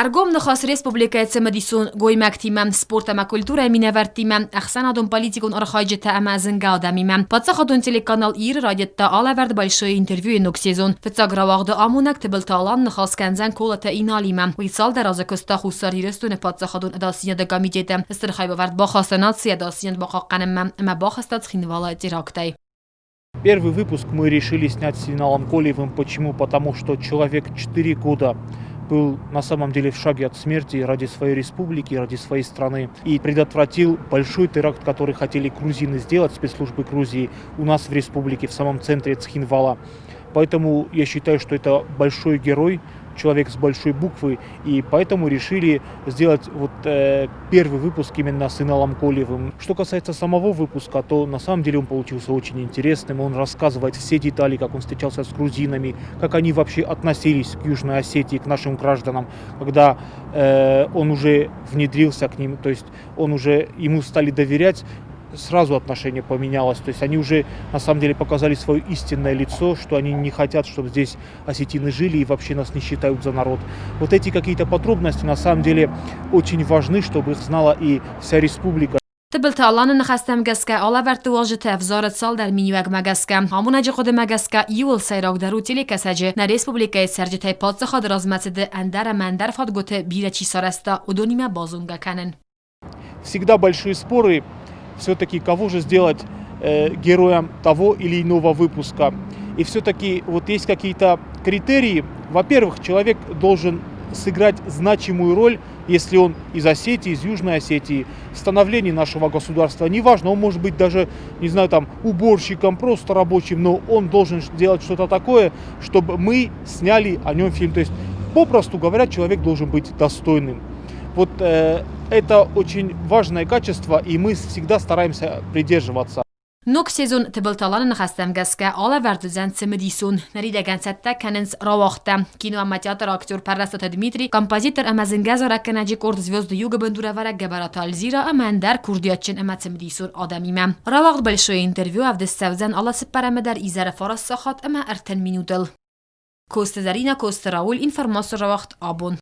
ارگام نخواست ریسپوبلیکای سمدیسون گویمک تیمم سپورت ما کلتور مینورد تیمم اخسانادون پالیتیکون ارخایج تا امازن گادمیمم پاتسخادون تلکانال ایر رادیت تا آلورد بالشوی اینترویو نوک سیزون فتاگرا واقد آمونک تبل تالان نخواست کنزن کولتا اینالیمم وی سال در از کستا خوستاری رستون پاتسخادون اداسیان دگامی جدم استرخای بورد با خواستنات سی اداسیان با قنمم اما با خواستات خینوالا تیراکتای. Первый выпуск мы решили снять с Сигналом Колиевым. Почему? Потому что человек 4 года был на самом деле в шаге от смерти ради своей республики, ради своей страны. И предотвратил большой теракт, который хотели грузины сделать, спецслужбы Грузии, у нас в республике, в самом центре Цхинвала. Поэтому я считаю, что это большой герой, человек с большой буквы, и поэтому решили сделать первый выпуск именно с Иналом Колиевым. Что касается самого выпуска, то на самом деле он получился очень интересным. Он рассказывает все детали, как он встречался с грузинами, как они вообще относились к Южной Осетии, к нашим гражданам, когда он уже внедрился к ним, то есть ему стали доверять. Сразу отношение поменялось, то есть они уже на самом деле показали свое истинное лицо, что они не хотят, чтобы здесь осетины жили и вообще нас не считают за народ. Вот эти какие-то подробности на самом деле очень важны, чтобы их знала и вся республика. تبل تالان نخستم گسکه آلا ورد واجد افزارت سال در مینیوگ مگسکه همون اجی خود مگسکه یول سیراک درو تیلی کسجه نه ریسپوبلیکای سرجتای پادس خود رازمتده اندر مندر فاد گوته بیره چی سارستا و دونیمه بازونگه کنن. Всегда большие споры. Все-таки кого же сделать героем того или иного выпуска. И все-таки вот есть какие-то критерии. Во-первых, человек должен сыграть значимую роль, если он из Осетии, из Южной Осетии, в становлении нашего государства. Неважно, он может быть даже, не знаю, там, уборщиком, просто рабочим, но он должен делать что-то такое, чтобы мы сняли о нем фильм. То есть, попросту говоря, человек должен быть достойным. Вот это очень важное качество, и мы всегда стараемся придерживаться. نوک سیزون تبل تالان نخستم گسکه آلا وردزن سمدیسون نریده گنسته کننز راوخته کینو امتیاتر اکتور پرستات دمیتری کمپازیتر امازنگز را کنجی کرد زوزد یوگ بندوره ورق گبراتال زیرا امندر کردیاتچن امت سمدیسون آدمیمم راوخت بلشوی اینترویو افد سوزن آلا سپرمه در ایزر فارس ساخت اما ارتن مینودل کوست زرینه کوست راول اینفرماس راوخت آبون